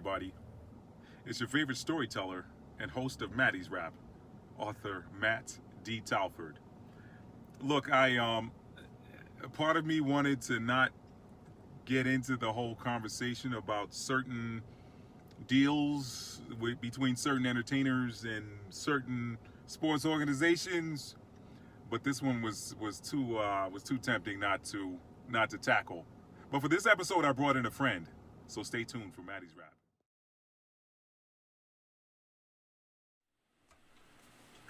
everybody. It's your favorite storyteller and host of Maddie's Rap, author Matt D. Talford. Look, part of me wanted to not get into the whole conversation about certain deals between certain entertainers and certain sports organizations, but this one was too tempting not to tackle. But for this episode, I brought in a friend, so stay tuned for Maddie's Rap.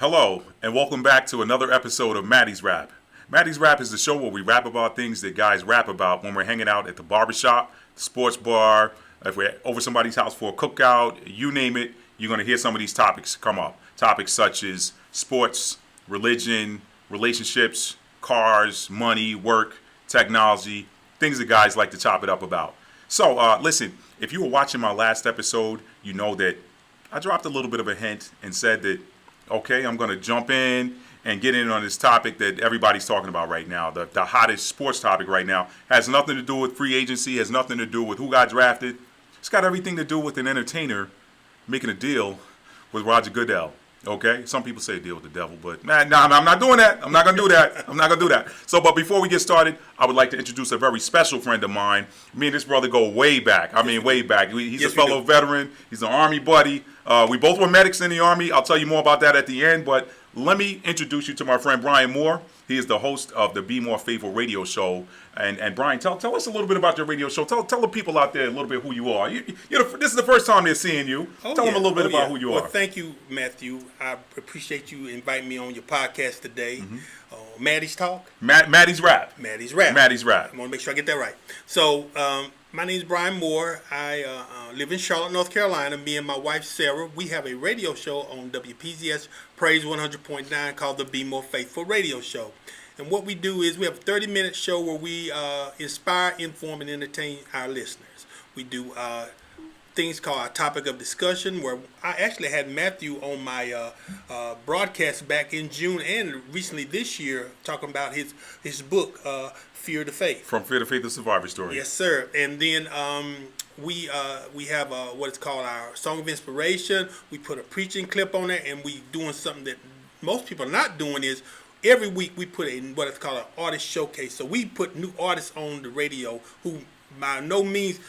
Hello, and welcome back to another episode of Maddie's Rap. Maddie's Rap is the show where we rap about things that guys rap about when we're hanging out at the barbershop, the sports bar, if we're over somebody's house for a cookout, you name it, you're going to hear some of these topics come up. Topics such as sports, religion, relationships, cars, money, work, technology, things that guys like to chop it up about. So, listen, if you were watching my last episode, you know that I dropped a little bit of a hint and said that, okay, I'm going to jump in and get in on this topic that everybody's talking about right now. The hottest sports topic right now has nothing to do with free agency, has nothing to do with who got drafted. It's got everything to do with an entertainer making a deal with Roger Goodell. Okay? Some people say deal with the devil, but I'm not doing that. I'm not going to do that. So, but before we get started, I would like to introduce a very special friend of mine. Me and this brother go way back. Way back. He's a fellow veteran. He's an Army buddy. We both were medics in the Army. I'll tell you more about that at the end, but let me introduce you to my friend Bryan Moore. He is the host of the Be More Faithful radio show. And Bryan, tell us a little bit about your radio show. Tell the people out there a little bit who you are. This is the first time they're seeing you. Tell them a little bit about who you are. Well, thank you, Matthew. I appreciate you inviting me on your podcast today. Maddie's Talk? Maddie's Rap. Maddie's Rap. Maddie's Rap. I want to make sure I get that right. So, my name is Bryan Moore. I live in Charlotte, North Carolina. Me and my wife, Sarah, we have a radio show on WPZS Praise 100.9 called the Be More Faithful radio show. And what we do is we have a 30-minute show where we inspire, inform, and entertain our listeners. We do things called our topic of discussion, where I actually had Matthew on my broadcast back in June and recently this year talking about his book, Fear to Faith. From Fear to Faith, the Survivor Story. Yes, sir. And then we have what is called our Song of Inspiration. We put a preaching clip on there, and we doing something that most people are not doing is every week we put what is called an artist showcase. So we put new artists on the radio who by no means,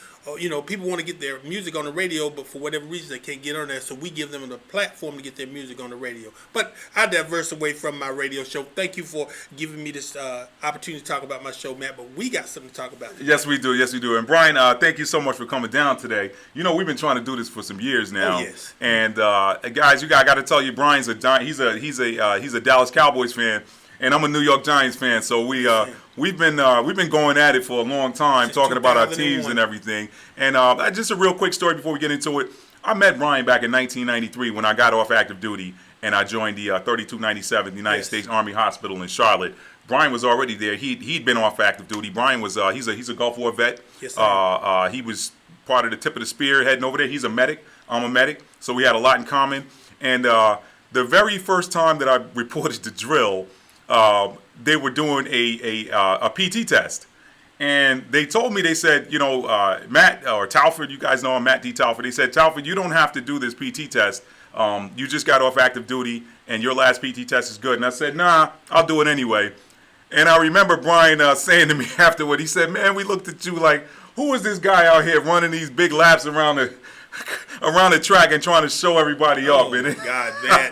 people want to get their music on the radio, but for whatever reason they can't get on there. So we give them the platform to get their music on the radio. But I diverse away from my radio show. Thank you for giving me this opportunity to talk about my show, Matt. But we got something to talk about today. Yes, we do. And Bryan, thank you so much for coming down today. We've been trying to do this for some years now. Oh, yes. And guys, I got to tell you, Bryan's he's a Dallas Cowboys fan. And I'm a New York Giants fan, so we've been going at it for a long time, talking about our teams and everything. And just a real quick story before we get into it. I met Bryan back in 1993 when I got off active duty, and I joined the 3297 United States Army Hospital in Charlotte. Bryan was already there. He'd been off active duty. Bryan was he's a Gulf War vet. Yes, sir. He was part of the tip of the spear heading over there. He's a medic. I'm a medic, so we had a lot in common. And the very first time that I reported the drill, they were doing a PT test, and they told me, they said, Matt or Talford, you guys know I'm Matt D. Talford. They said, Talford, you don't have to do this PT test. You just got off active duty, and your last PT test is good. And I said, nah, I'll do it anyway. And I remember Bryan saying to me afterward, he said, man, we looked at you like, who is this guy out here running these big laps around the track and trying to show everybody up? God, man.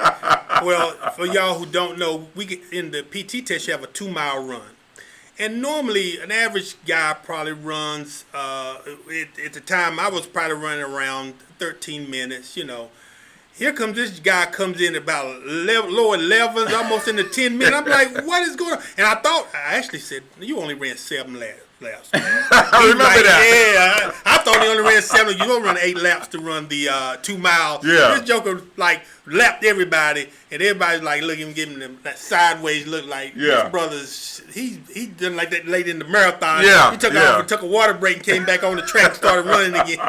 Well, for y'all who don't know, in the PT test, you have a 2-mile run. And normally, an average guy probably runs, at the time, I was probably running around 13 minutes, Here comes this guy, comes in about lower 11s, almost in the 10 minutes. I'm like, what is going on? And I actually said, you only ran 7 laps. I remember that. Yeah, I thought he only ran 7. You don't run 8 laps to run the 2 miles. Yeah. This joker lapped everybody, and everybody's looking, giving him that sideways look like this brother's. He done like that late in the marathon. Yeah. He took a water break and came back on the track and started running again.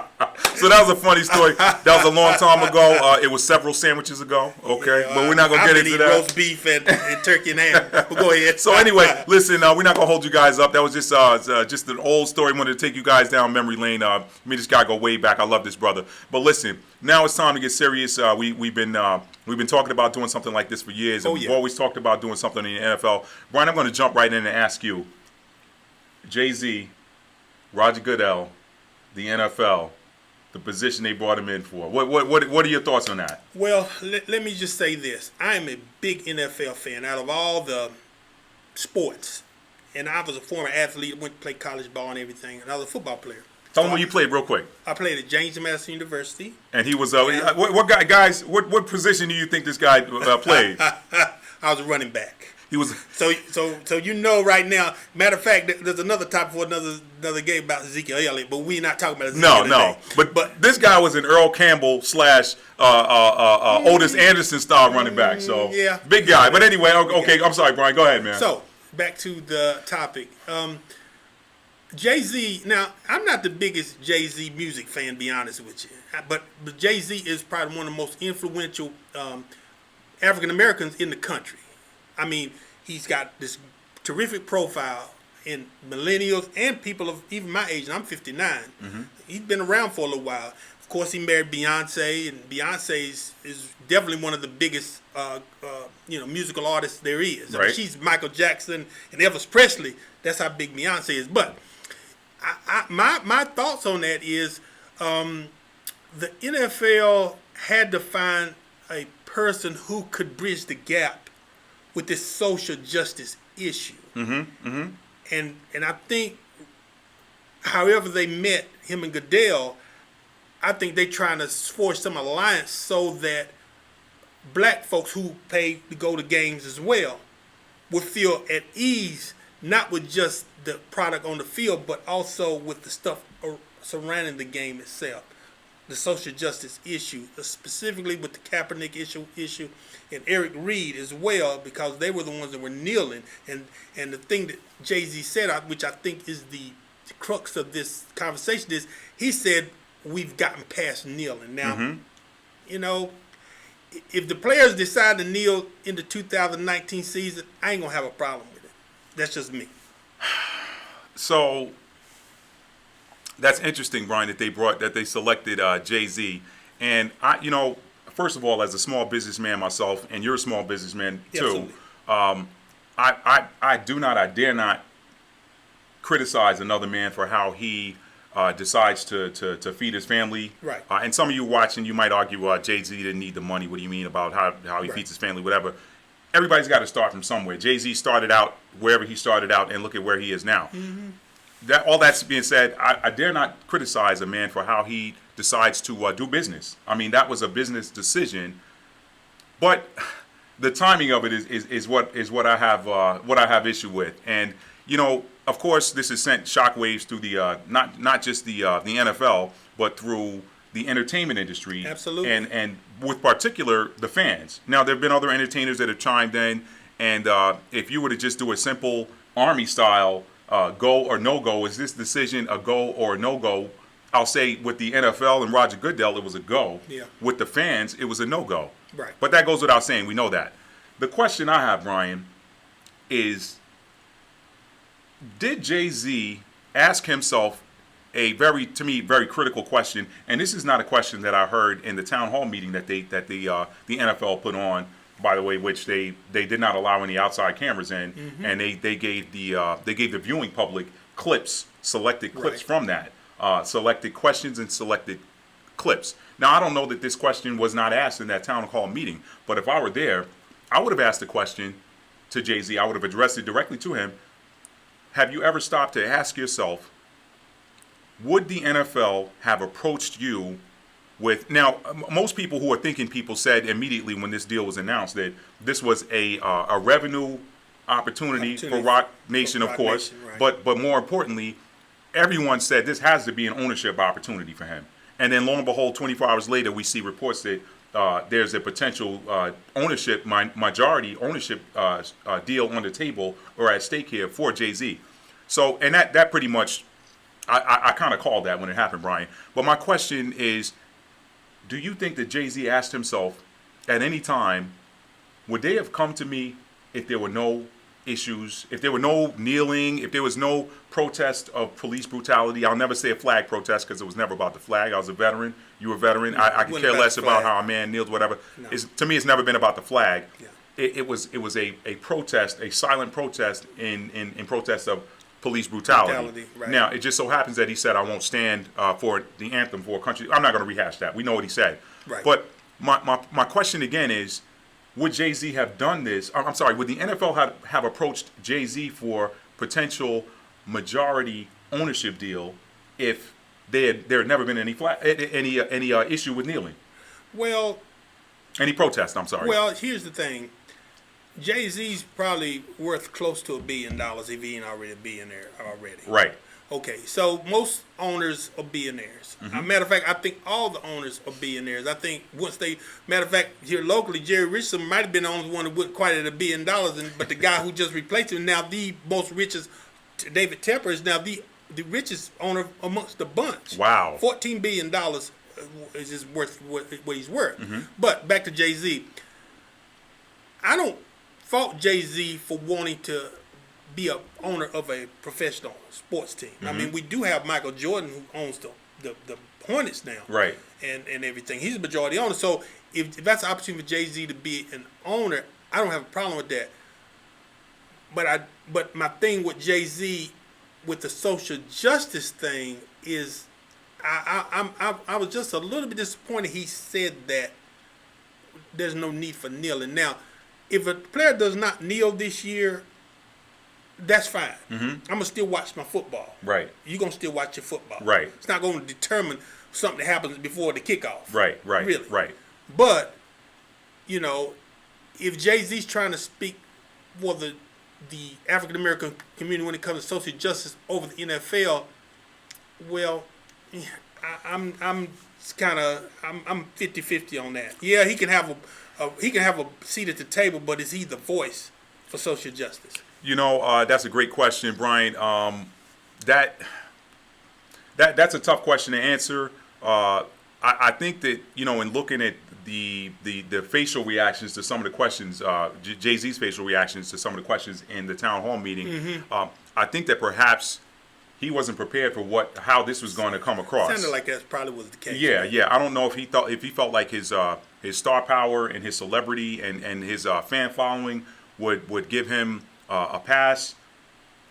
So that was a funny story. That was a long time ago. It was several sandwiches ago. Okay, but we're not gonna get into that. Roast beef and turkey and ham. But go ahead. So anyway, listen, we're not gonna hold you guys up. That was just an old story. Wanted to take you guys down memory lane. Me and this guy go way back. I love this brother. But listen, now it's time to get serious. We've been talking about doing something like this for years, and we've always talked about doing something in the NFL. Bryan, I'm going to jump right in and ask you, Jay-Z, Roger Goodell, the NFL, the position they brought him in for. What are your thoughts on that? Well, let me just say this. I am a big NFL fan. Out of all the sports, and I was a former athlete, went to play college ball and everything, and I was a football player. Tell them where you played real quick. I played at James Madison University. And he was, what guy, guys, what position do you think this guy played? I was a running back. He was so you know right now. Matter of fact, there's another topic for another game about Ezekiel Elliott, but we're not talking about Ezekiel No. But this guy was an Earl Campbell / Otis Anderson style running back. So yeah, big guy. But anyway, okay. I'm sorry, Bryan. Go ahead, man. So back to the topic. Jay-Z. Now, I'm not the biggest Jay-Z music fan, to be honest with you, but Jay-Z is probably one of the most influential African Americans in the country. I mean, he's got this terrific profile in millennials and people of even my age, and I'm 59. Mm-hmm. He's been around for a little while. Of course, he married Beyonce, and Beyonce is definitely one of the biggest musical artists there is. Right. I mean, she's Michael Jackson and Elvis Presley. That's how big Beyonce is. But my thoughts on that is the NFL had to find a person who could bridge the gap with this social justice issue. Mm-hmm, mm-hmm. And I think, however they met, him and Goodell, I think they're trying to forge some alliance so that black folks who pay to go to games as well would feel at ease, not with just the product on the field, but also with the stuff surrounding the game itself. The social justice issue, specifically with the Kaepernick issue, and Eric Reed as well, because they were the ones that were kneeling. And the thing that Jay-Z said, which I think is the crux of this conversation, is he said we've gotten past kneeling. Now, if the players decide to kneel in the 2019 season, I ain't gonna have a problem with it. That's just me. So that's interesting, Bryan, that they selected Jay-Z. And I, first of all, as a small businessman myself, and you're a small businessman too, I dare not criticize another man for how he decides to feed his family. Right. And some of you watching, you might argue, Jay-Z didn't need the money. What do you mean about how he feeds his family, whatever. Everybody's got to start from somewhere. Jay-Z started out wherever he started out, and look at where he is now. Mm-hmm. All that's being said, I dare not criticize a man for how he decides to do business. I mean, that was a business decision, but the timing of it is what I have issue with. And of course, this has sent shockwaves through the not just the NFL, but through the entertainment industry. Absolutely. And with particular the fans. Now, there have been other entertainers that have chimed in, and if you were to just do a simple Army style. Go or no go, is this decision a go or no go? I'll say with the NFL and Roger Goodell, it was a go. Yeah. With the fans, it was a no go. Right. But that goes without saying. We know that. The question I have, Bryan, is did Jay-Z ask himself a very critical question? And this is not a question that I heard in the town hall meeting that the NFL put on. By the way, which they did not allow any outside cameras in, mm-hmm. and they gave the viewing public selected clips from that, selected questions and selected clips. Now, I don't know that this question was not asked in that town hall meeting, but if I were there, I would have asked the question to Jay-Z. I would have addressed it directly to him. Have you ever stopped to ask yourself, would the NFL have approached you with, now, most people who are thinking people said immediately when this deal was announced that this was a revenue opportunity for Rock Nation, of course, Nation, right. but more importantly, everyone said this has to be an ownership opportunity for him. And then lo and behold, 24 hours later, we see reports that there's a potential majority ownership deal on the table or at stake here for Jay-Z. So, and that pretty much I kind of called that when it happened, Brian. But my question is, do you think that Jay-Z asked himself at any time, would they have come to me if there were no issues, if there were no kneeling, if there was no protest of police brutality? I'll never say a flag protest because it was never about the flag. I was a veteran. You were a veteran. I could care less about how a man kneeled, whatever. No. To me, it's never been about the flag. Yeah. It was a protest, a silent protest in protest of police brutality. Right. Now, it just so happens that he said, I won't stand for the anthem for a country. I'm not going to rehash that. We know what he said. Right. But my question again is, would Jay-Z have done this? I'm sorry, would the NFL have approached Jay-Z for potential majority ownership deal if there had never been any issue with kneeling? Well, any protest, I'm sorry. Well, here's the thing. Jay-Z's probably worth close to $1 billion if he ain't already a billionaire already. Right. Okay, so most owners are billionaires. Matter of fact, I think all the owners are billionaires. I think matter of fact, here locally, Jerry Richardson might have been the only one who wasn't quite at $1 billion, but the guy who just replaced him, now the most richest, David Tepper, is now the richest owner amongst the bunch. Wow. $14 billion is just worth what he's worth. But back to Jay-Z. I don't fault Jay-Z for wanting to be a owner of a professional sports team. I mean, we do have Michael Jordan who owns the Hornets now, right? And everything. He's a majority owner. So if that's an opportunity for Jay-Z to be an owner, I don't have a problem with that. But my thing with Jay-Z with the social justice thing is, I was just a little bit disappointed he said that there's no need for kneeling. Now, if a player does not kneel this year, that's fine. I'm gonna still watch my football. Right. You're gonna still watch your football. Right. It's not gonna determine something that happens before the kickoff. Right. Really. Right. But, if Jay-Z's trying to speak for the African American community when it comes to social justice over the NFL, well, I'm 50-50 on that. Yeah, he can have a seat at the table, but is he the voice for social justice? That's a great question, Brian. That's a tough question to answer. I think that in looking at the facial reactions to some of the questions, Jay-Z's facial reactions to some of the questions in the town hall meeting, I think that perhaps he wasn't prepared for how this was going to come across. Sounded like that probably was the case. Yeah, right? Yeah. I don't know if he felt like his star power and his celebrity and his fan following would give him a pass.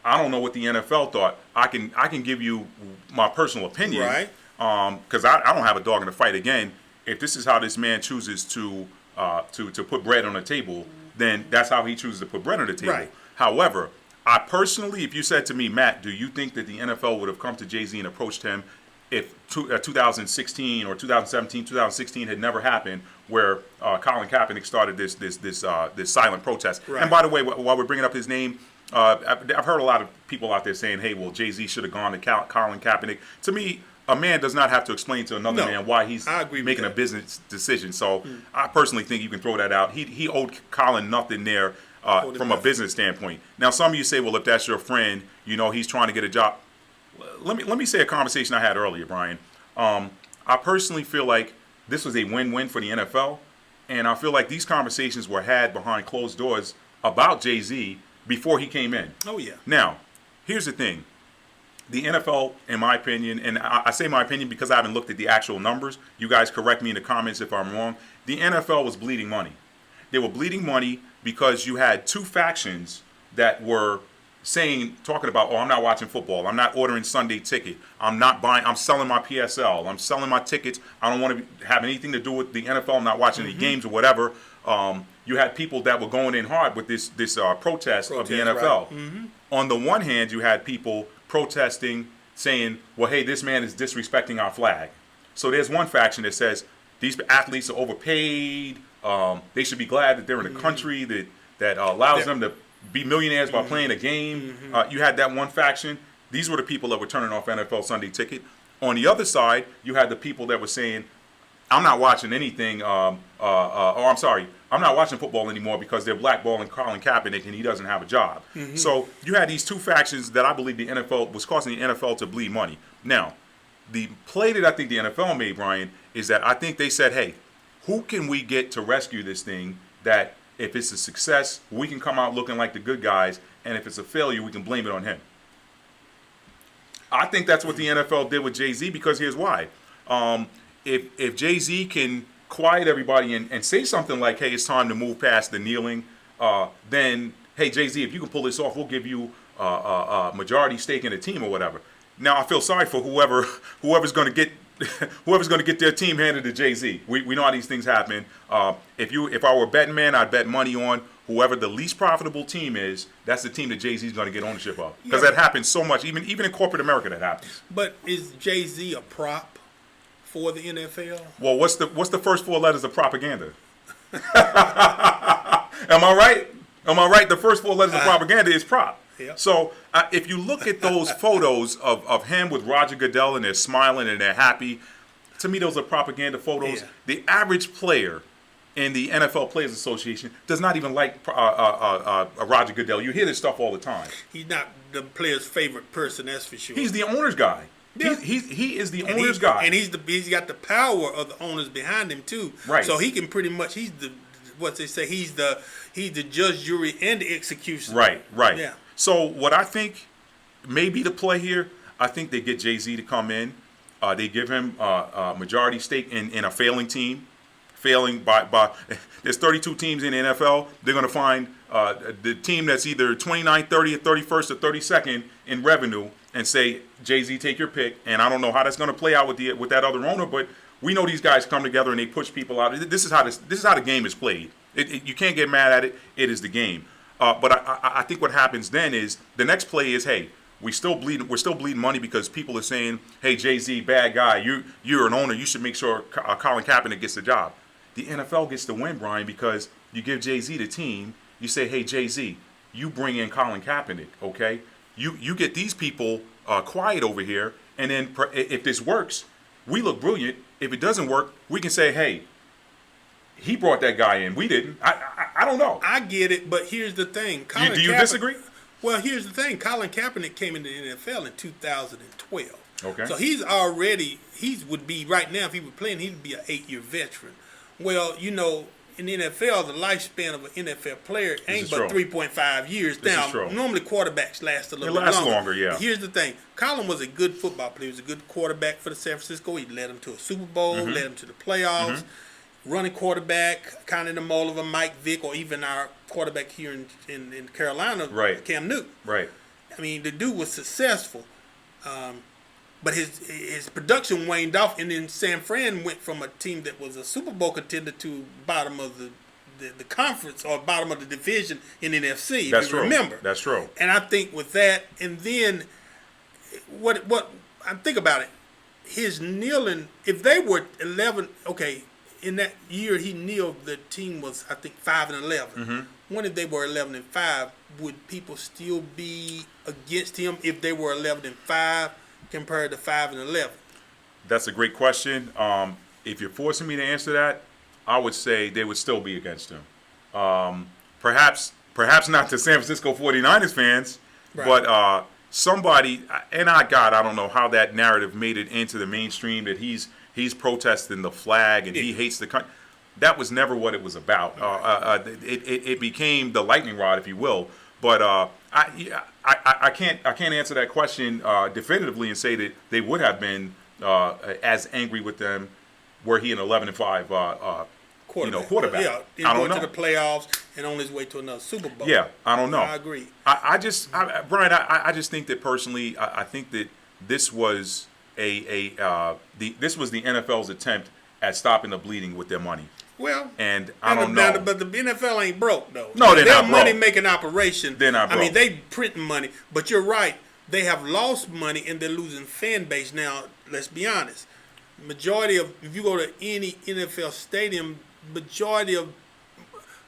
I don't know what the NFL thought. I can give you my personal opinion, right? Because I don't have a dog in the fight. Again, if this is how this man chooses to put bread on the table, then that's how he chooses to put bread on the table. Right. However, I personally, if you said to me, Matt, do you think that the NFL would have come to Jay-Z and approached him if 2016 or 2017, 2016 had never happened, where Colin Kaepernick started this silent protest? Right. And by the way, while we're bringing up his name, I've heard a lot of people out there saying, "Hey, well, Jay-Z should have gone to Colin Kaepernick." To me, a man does not have to explain to another man why he's making a business decision. So I personally think you can throw that out. He owed Colin nothing there from a business standpoint. Now, some of you say, well, if that's your friend, he's trying to get a job. Let me say a conversation I had earlier, Brian. I personally feel like this was a win-win for the NFL, and I feel like these conversations were had behind closed doors about Jay-Z before he came in. Oh, yeah. Now, here's the thing. The NFL, in my opinion, and I say my opinion because I haven't looked at the actual numbers. You guys correct me in the comments if I'm wrong. The NFL was bleeding money. They were bleeding money because you had two factions that were talking about, I'm not watching football. I'm not ordering Sunday ticket. I'm selling my PSL. I'm selling my tickets. I don't want to have anything to do with the NFL. I'm not watching any games or whatever. You had people that were going in hard with this protest of the NFL. Right. On the one hand, you had people protesting, saying, well, hey, this man is disrespecting our flag. So there's one faction that says these athletes are overpaid. They should be glad that they're in a country that allows them to be millionaires by playing a game. You had that one faction. These were the people that were turning off NFL Sunday ticket. On the other side, you had the people that were saying, I'm not watching anything. Or I'm sorry, I'm not watching football anymore because they're blackballing Colin Kaepernick and he doesn't have a job. So you had these two factions that I believe the NFL was causing the NFL to bleed money. Now, the play that I think the NFL made, Bryan, is that I think they said, hey, who can we get to rescue this thing that if it's a success, we can come out looking like the good guys, and if it's a failure, we can blame it on him. I think that's what the NFL did with Jay-Z because here's why. If Jay-Z can quiet everybody and say something like, hey, it's time to move past the kneeling, then, hey, Jay-Z, if you can pull this off, we'll give you a majority stake in the team or whatever. Now, I feel sorry for whoever's going to get their team handed to Jay-Z. We know how these things happen. If I were a betting man, I'd bet money on whoever the least profitable team is. That's the team that Jay-Z is going to get ownership of because that happens so much. Even in corporate America, that happens. But is Jay-Z a prop for the NFL? Well, what's the first four letters of propaganda? Am I right? Am I right? The first four letters of propaganda is prop. Yeah. So if you look at those photos of him with Roger Goodell and they're smiling and they're happy, to me those are propaganda photos. Yeah. The average player in the NFL Players Association does not even like Roger Goodell. You hear this stuff all the time. He's not the player's favorite person, that's for sure. He's the owner's guy. Yeah. He is the owner's guy. And he's got the power of the owners behind him too. Right. So he can pretty much he's the judge, jury, and the executioner. Right. Yeah. So what I think may be the play here, I think they get Jay-Z to come in. They give him a majority stake in a failing team. Failing by there's 32 teams in the NFL. They're going to find the team that's either 29th, 30th, 31st, or 32nd in revenue and say, Jay-Z, take your pick. And I don't know how that's going to play out with that other owner, but we know these guys come together and they push people out. This is how the game is played. You can't get mad at it. It is the game. But I think what happens then is the next play is, hey, we're still bleeding money because people are saying, hey, Jay-Z, bad guy, you're an owner, you should make sure Colin Kaepernick gets the job. The NFL gets the win, Bryan, because you give Jay-Z the team, you say, hey, Jay-Z, you bring in Colin Kaepernick, okay? You get these people quiet over here, and then if this works, we look brilliant. If it doesn't work, we can say, hey, he brought that guy in. We didn't. I don't know. I get it, but here's the thing. Do you disagree? Well, here's the thing. Colin Kaepernick came into the NFL in 2012. Okay. So would be right now, if he were playing, he'd be an 8-year veteran. Well, in the NFL, the lifespan of an NFL player ain't but 3.5 years. Now, normally quarterbacks last a little bit longer. Yeah. But here's the thing. Colin was a good football player. He was a good quarterback for the San Francisco. He led them to a Super Bowl, led them to the playoffs. Running quarterback, kind of in the mold of a Mike Vick or even our quarterback here in Carolina, Cam Newton. Right. I mean, the dude was successful, but his production waned off, and then San Fran went from a team that was a Super Bowl contender to bottom of the conference or bottom of the division in NFC. That's if you true. remember. That's true. And I think with that, and then what I think about it, his kneeling. If they were 11, okay. In that year he kneeled, the team was, I think, 5-11. When if they were 11-5, would people still be against him if they were 11-5 compared to 5-11? That's a great question. If you're forcing me to answer that, I would say they would still be against him. Perhaps not the San Francisco 49ers fans, but somebody, and I don't know how that narrative made it into the mainstream that he's protesting the flag and he hates the country. That was never what it was about. It became the lightning rod, if you will. But I can't answer that question definitively and say that they would have been as angry with them were he an 11-5 quarterback. Yeah, I don't know. To the playoffs and on his way to another Super Bowl. Yeah, I don't know. I agree. Bryan, I just think that personally, I think that this was this was the NFL's attempt at stopping the bleeding with their money. Well, and I don't know. But the NFL ain't broke though. No, they're not broke. Money making operation. They're not broke. I mean, they printing money, but you're right. They have lost money and they're losing fan base. Now, let's be honest. Majority of, if you go to any NFL stadium, majority of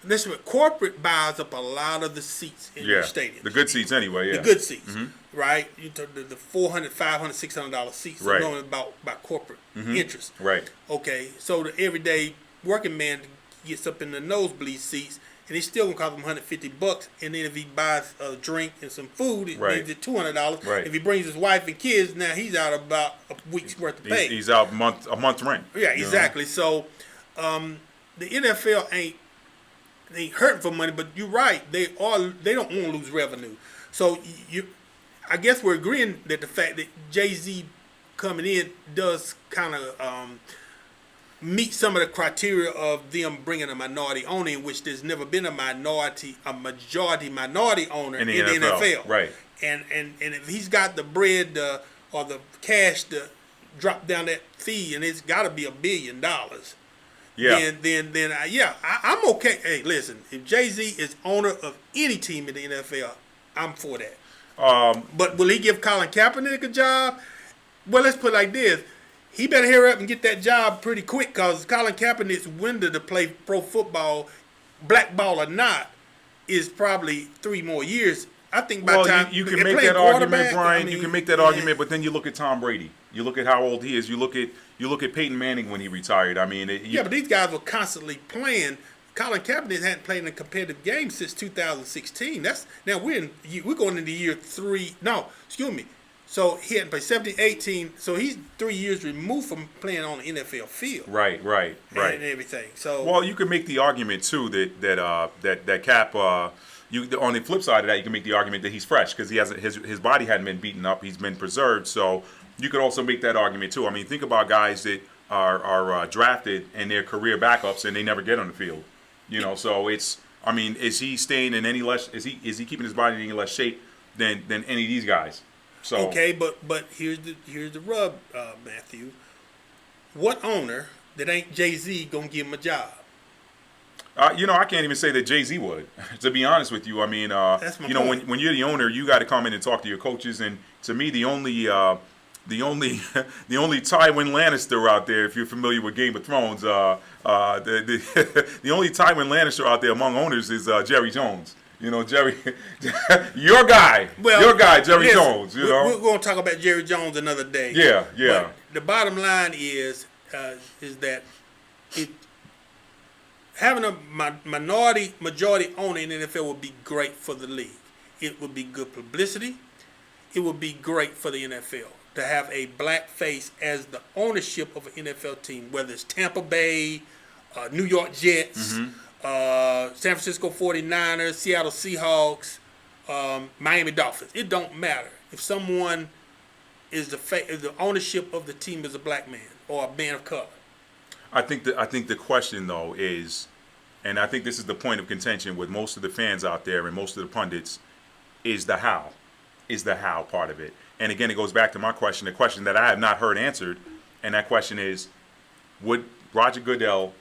listen, corporate buys up a lot of the seats in your stadium. The good seats anyway. Yeah, the good seats, right? You took the $400, $500, $600 seats. Right. Are normally about corporate interest. Right. Okay, so the everyday working man gets up in the nosebleed seats, and it's still gonna cost him $150. And then if he buys a drink and some food, it Right. needs it $200. Right. If he brings his wife and kids, now he's out about a week's worth of pay. He's out a month rent. Yeah, you know? exactly. So the NFL ain't hurting for money, but you're right. They don't want to lose revenue. So I guess we're agreeing that the fact that Jay-Z coming in does kind of meet some of the criteria of them bringing a minority owner, in which there's never been a majority minority owner in the NFL. Right. And if he's got the bread or the cash to drop down that fee, and it's got to be $1 billion. Yeah. Then I'm okay. Hey, listen, if Jay-Z is owner of any team in the NFL, I'm for that. But will he give Colin Kaepernick a job? Well, let's put it like this. He better hurry up and get that job pretty quick, because Colin Kaepernick's window to play pro football, black ball or not, is probably 3 more years. I think by the time you can make that argument, Brian. You can make that argument, but then you look at Tom Brady. You look at how old he is. You look at Peyton Manning when he retired. I mean, but these guys were constantly playing. Colin Kaepernick hadn't played in a competitive game since 2016. Now we're going into year 3. No, excuse me. So he hadn't played 17, 18. So he's 3 years removed from playing on the NFL field. Right. And everything. So well, you can make the argument too that Cap. On the flip side of that, you can make the argument that he's fresh because he hasn't his body hadn't been beaten up. He's been preserved. So you could also make that argument too. I mean, think about guys that are drafted and their career backups and they never get on the field. You know, so it's. I mean, is he staying in any less? Is he keeping his body in any less shape than any of these guys? So okay, but here's the rub, Matthew. What owner that ain't Jay-Z gonna give him a job? I can't even say that Jay-Z would. To be honest with you, I mean, That's my point. when you're the owner, you got to come in and talk to your coaches. And to me, the only the only Tywin Lannister out there, if you're familiar with Game of Thrones, the only Tywin Lannister out there among owners is Jerry Jones. You know, Jerry, your guy, Jerry Jones. You know, we're going to talk about Jerry Jones another day. Yeah. But the bottom line is that having a majority owner in the NFL would be great for the league. It would be good publicity. It would be great for the NFL to have a black face as the ownership of an NFL team, whether it's Tampa Bay, New York Jets, San Francisco 49ers, Seattle Seahawks, Miami Dolphins. It don't matter. If someone is the ownership of the team is a black man or a man of color. I think the question though is, and I think this is the point of contention with most of the fans out there and most of the pundits, is the how part of it. And again, it goes back to my question, the question that I have not heard answered, and that question is, would Roger Goodell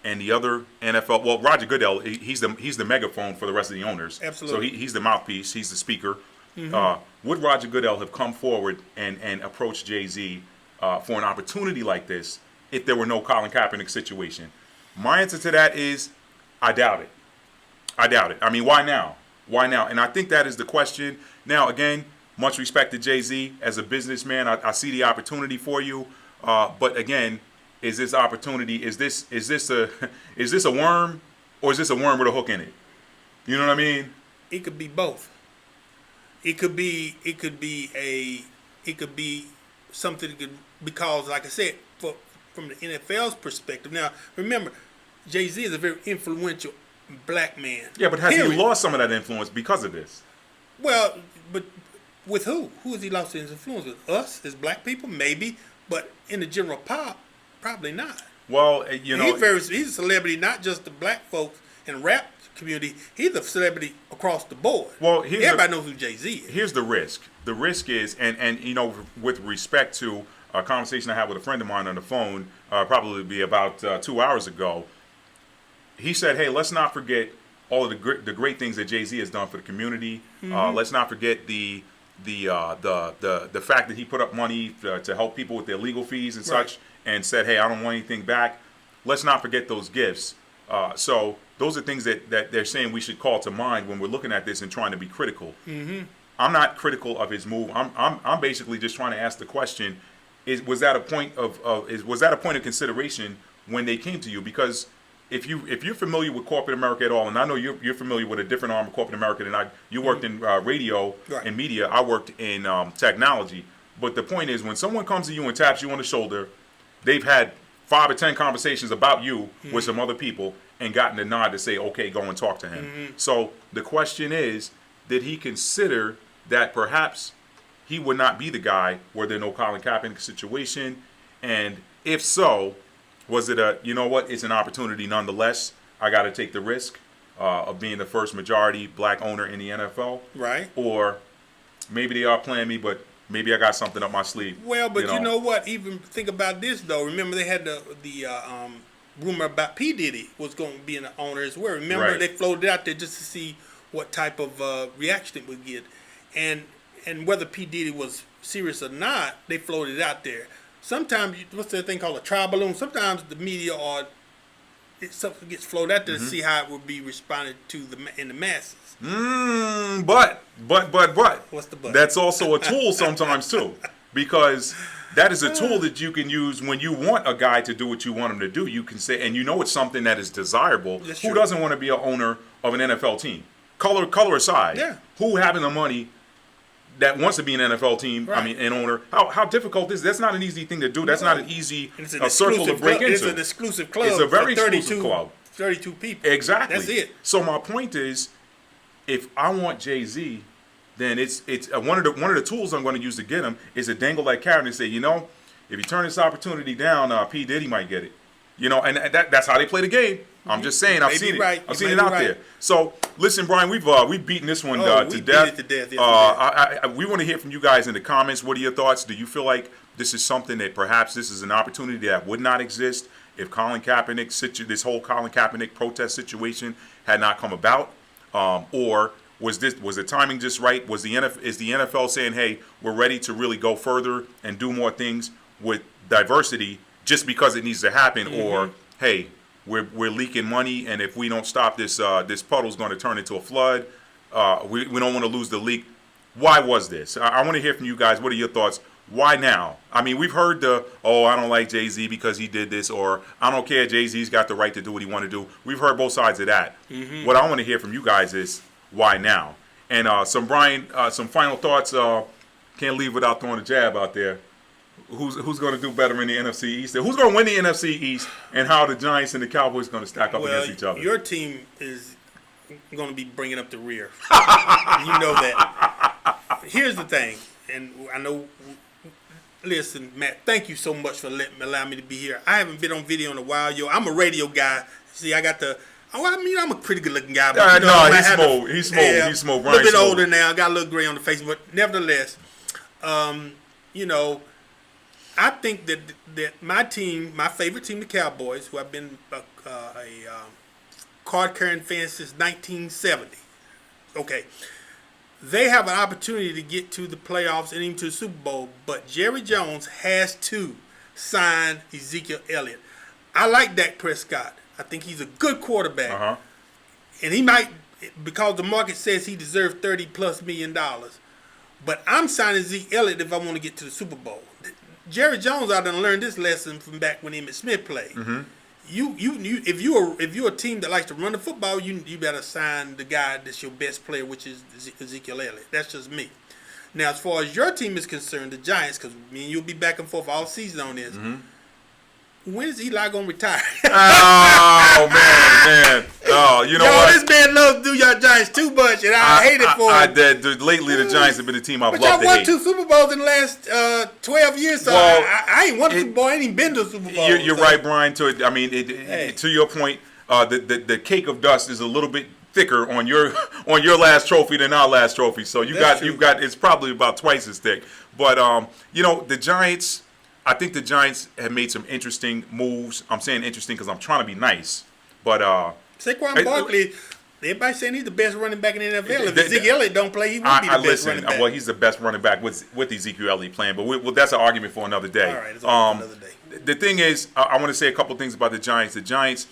and the other NFL, well, Roger Goodell, he's the megaphone for the rest of the owners. Absolutely. So he's the mouthpiece, he's the speaker. Would Roger Goodell have come forward and approached Jay-Z for an opportunity like this if there were no Colin Kaepernick situation? My answer to that is, I doubt it. I mean, why now? And I think that is the question. Now, again, much respect to Jay-Z as a businessman. I see the opportunity for you, but again, is this opportunity? Is this a worm, or is this a worm with a hook in it? You know what I mean? It could be both. It could be something that could, because, like I said, from the NFL's perspective. Now, remember, Jay-Z is a very influential black man. Yeah, but has he lost some of that influence because of this? Well, but with who? Who has he lost his influence with? Us as black people, maybe, but in the general pop, probably not. Well, he's a celebrity, not just the black folks and rap community. He's a celebrity across the board. Well, everybody knows who Jay-Z is. Here's the risk. The risk is, and with respect to a conversation I had with a friend of mine on the phone, probably about 2 hours ago. He said, "Hey, let's not forget all of the great things that Jay-Z has done for the community. Let's not forget the fact that he put up money to help people with their legal fees and such, and said, hey, I don't want anything back. Let's not forget those gifts." So those are things that they're saying we should call to mind when we're looking at this and trying to be critical. I'm not critical of his move. I'm basically just trying to ask the question: was that a point of consideration when they came to you? Because if you're familiar with corporate America at all, and I know you're familiar with a different arm of corporate America than I. You worked in radio and media. I worked in technology. But the point is, when someone comes to you and taps you on the shoulder, they've had 5 or 10 conversations about you with some other people and gotten the nod to say, okay, go and talk to him. So the question is, did he consider that perhaps he would not be the guy were there no Colin Kaepernick situation? And if so, was it you know what, it's an opportunity nonetheless. I got to take the risk of being the first majority black owner in the NFL. Right. Or maybe they are playing me, but maybe I got something up my sleeve. Well, but you know what? Even think about this, though. Remember they had the rumor about P. Diddy was going to be an owner as well. Remember they floated it out there just to see what type of reaction it would get. And whether P. Diddy was serious or not, they floated it out there. Sometimes, what's that thing called, a trial balloon? Sometimes the media something gets floated out there to see how it would be responded to in the masses. But. What's the but? That's also a tool sometimes too, because that is a tool that you can use when you want a guy to do what you want him to do. You can say, and you know it's something that is desirable. That's Who true. doesn't want to be an owner of an NFL team? Color aside. Yeah. Who having the money that wants to be an NFL team, Right. An owner, how difficult is that's not an easy thing to do. That's not an easy circle to break into. into. It's an exclusive club. It's a very 32, exclusive club. 32 people. Exactly. That's it. So my point is, if I want Jay-Z, then it's one of the tools I'm going to use to get him is to dangle that carrot and say, you know, if you turn this opportunity down, P. Diddy might get it. You know, and that's how they play the game. I'm just saying, I've seen it. Right. I've seen it out there. So listen, Bryan, we've beaten this one to we death. beat it to death. We want to hear from you guys in the comments. What are your thoughts? Do you feel like this is something that perhaps this is an opportunity that would not exist if Colin Kaepernick this whole Colin Kaepernick protest situation had not come about, or was the timing just right? Is the NFL saying, hey, we're ready to really go further and do more things with diversity just because it needs to happen, or hey, we're leaking money, and if we don't stop this, this puddle's going to turn into a flood. We don't want to lose the leak. Why was this? I want to hear from you guys. What are your thoughts? Why now? I mean, we've heard I don't like Jay-Z because he did this, or I don't care, Jay-Z's got the right to do what he want to do. We've heard both sides of that. What I want to hear from you guys is why now? And some final thoughts. Can't leave without throwing a jab out there. Who's going to do better in the NFC East? Who's going to win the NFC East? And how are the Giants and the Cowboys going to stack up against each other? Your team is going to be bringing up the rear. You know that. Here's the thing, and I know. Listen, Matt, thank you so much for allowing me to be here. I haven't been on video in a while, yo. I'm a radio guy. See, I got the. I'm a pretty good-looking guy. But, He's smooth. He's smooth. A little bit older now. I got a little gray on the face, but nevertheless, I think that my team, my favorite team, the Cowboys, who I've been a card-carrying fan since 1970. Okay. They have an opportunity to get to the playoffs and even to the Super Bowl, but Jerry Jones has to sign Ezekiel Elliott. I like Dak Prescott. I think he's a good quarterback. And he might, because the market says he deserves $30+ million. But I'm signing Zeke Elliott if I want to get to the Super Bowl. Jerry Jones, I done learned this lesson from back when Emmitt Smith played. If you're a team that likes to run the football, you better sign the guy that's your best player, which is Ezekiel Elliott. That's just me. Now, as far as your team is concerned, the Giants, because me and you'll be back and forth all season on this. When is Eli gonna retire? Oh man! Oh, you know what? This man loves to do y'all Giants too much, and I hate it for him. Lately, the Giants have been the team I've loved But to y'all won hate. 2 Super Bowls in the last 12 years, so I ain't won a Super Bowl. I ain't even been to a Super Bowl. You're right, Bryan. To your point, the cake of dust is a little bit thicker on your last trophy than our last trophy. So you've got it's probably about twice as thick. But the Giants. I think the Giants have made some interesting moves. I'm saying interesting because I'm trying to be nice, but Saquon Barkley Everybody saying he's the best running back in the NFL. If Ezekiel Elliott don't play, he would be the best running back. Well, he's the best running back with Ezekiel Elliott playing, but that's an argument for another day. All right, it's all for another day. The thing is, I want to say a couple things about the Giants. The Giants,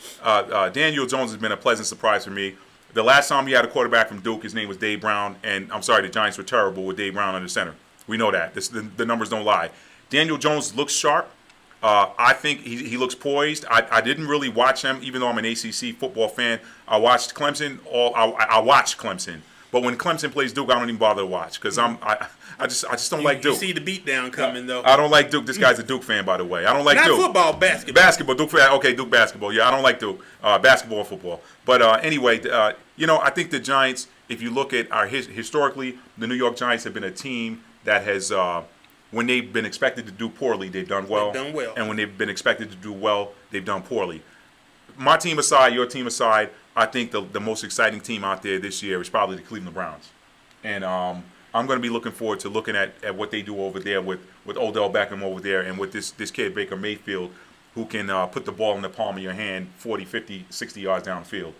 Daniel Jones has been a pleasant surprise for me. The last time we had a quarterback from Duke, his name was Dave Brown, and I'm sorry, the Giants were terrible with Dave Brown under center. We know that. The numbers don't lie. Daniel Jones looks sharp. I think he looks poised. I didn't really watch him, even though I'm an ACC football fan. I watched Clemson. I watched Clemson, but when Clemson plays Duke, I don't even bother to watch because I just don't like Duke. You see the beatdown coming though. I don't like Duke. This guy's a Duke fan, by the way. I don't like Not Duke. Football, basketball. Basketball, Duke fan. Okay, Duke basketball. Yeah, I don't like Duke. Basketball or football. But anyway, I think the Giants. If you look at historically, the New York Giants have been a team that has. When they've been expected to do poorly, they've done well. They've done well. And when they've been expected to do well, they've done poorly. My team aside, your team aside, I think the most exciting team out there this year is probably the Cleveland Browns. And I'm going to be looking forward to looking at what they do over there with Odell Beckham over there and with this kid, Baker Mayfield, who can put the ball in the palm of your hand 40, 50, 60 yards downfield.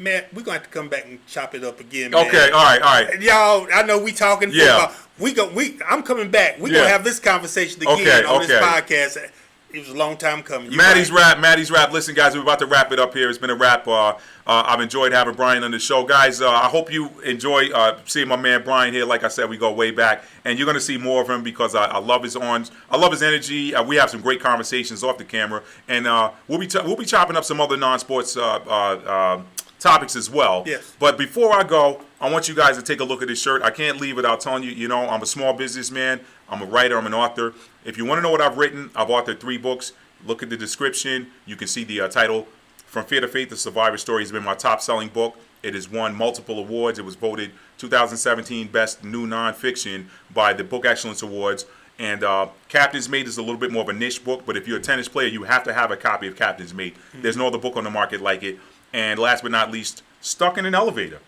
Matt, we're going to have to come back and chop it up again, man. Okay, all right. Y'all, I know we talking football. I'm coming back. We're going to have this conversation again on this podcast. It was a long time coming. Maddie's Rap. Listen, guys, we're about to wrap it up here. It's been a wrap. I've enjoyed having Bryan on the show. Guys, I hope you enjoy seeing my man Bryan here. Like I said, we go way back. And you're going to see more of him because I love his orange. I love his energy. We have some great conversations off the camera. And we'll be chopping up some other non-sports topics as well. Yes. But before I go, I want you guys to take a look at this shirt. I can't leave without telling you, I'm a small businessman. I'm a writer. I'm an author. If you want to know what I've written, I've authored 3 books. Look at the description. You can see the title. From Fear to Faith, The Survivor Story has been my top-selling book. It has won multiple awards. It was voted 2017 Best New Nonfiction by the Book Excellence Awards. And Captain's Mate is a little bit more of a niche book, but if you're a tennis player, you have to have a copy of Captain's Mate. There's no other book on the market like it. And last but not least, Stuck in an Elevator.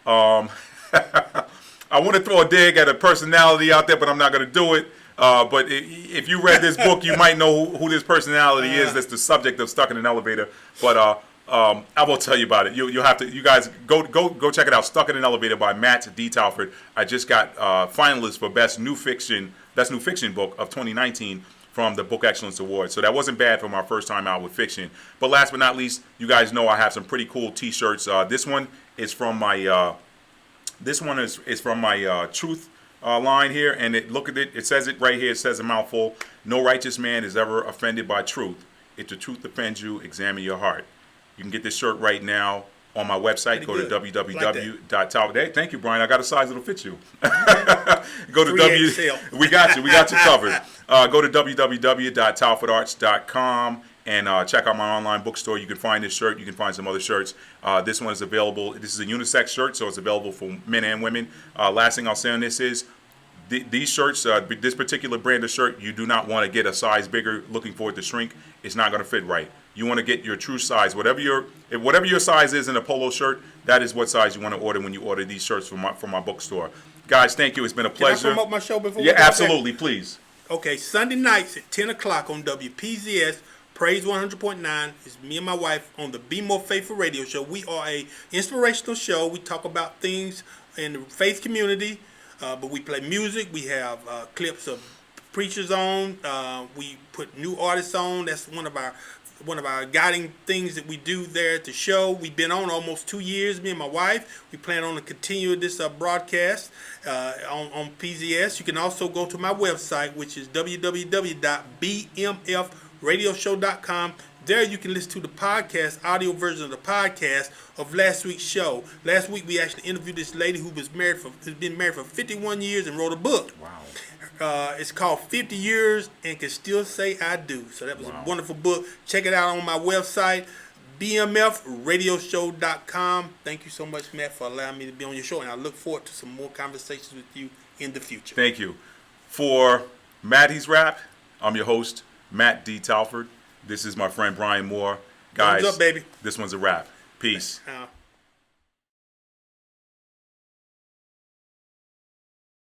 I want to throw a dig at a personality out there, but I'm not going to do it. But if you read this book, you might know who this personality is. That's the subject of Stuck in an Elevator. But I won't tell you about it. You have to. You guys go check it out. Stuck in an Elevator by Matt D. Talford. I just got finalists for Best New Fiction book of 2019 from the Book Excellence Award. So that wasn't bad for my first time out with fiction. But last but not least, you guys know I have some pretty cool T-shirts. This one is from my Truth line here, and look at it. It says it right here. It says a mouthful. No righteous man is ever offended by truth. If the truth offends you, examine your heart. You can get this shirt right now on my website. Go to www.talford. Hey, thank you, Bryan. I got a size that'll fit you. Go to We got you. We got you covered. Go to www.talfordarts.com and check out my online bookstore. You can find this shirt. You can find some other shirts. This one is available. This is a unisex shirt, so it's available for men and women. Last thing I'll say on this is these shirts, this particular brand of shirt, you do not want to get a size bigger looking for it to shrink. It's not going to fit right. You want to get your true size. Whatever your size is in a polo shirt, that is what size you want to order when you order these shirts from my bookstore. Guys, thank you. It's been a pleasure. Can I promote my show before we Yeah, absolutely. Please. Okay, Sunday nights at 10 o'clock on WPZS, Praise 100.9. It's me and my wife on the Be More Faithful radio show. We are a inspirational show. We talk about things in the faith community, but we play music. We have clips of preachers on. We put new artists on. That's one of our guiding things that we do there at the show. We've been on almost 2 years, me and my wife. We plan on to continue this broadcast on PZS. You can also go to my website, which is www.bmfradioshow.com. There you can listen to the podcast, audio version of the podcast of last week's show. Last week we actually interviewed this lady who's been married for 51 years and wrote a book. Wow. It's called 50 Years and Can Still Say I Do. So that was a wonderful book. Check it out on my website, bmfradioshow.com. Thank you so much, Matt, for allowing me to be on your show, and I look forward to some more conversations with you in the future. Thank you. For Maddie's Rap, I'm your host, Matt D. Talford. This is my friend Bryan Moore. Guys, thumbs up, baby. This one's a wrap. Peace.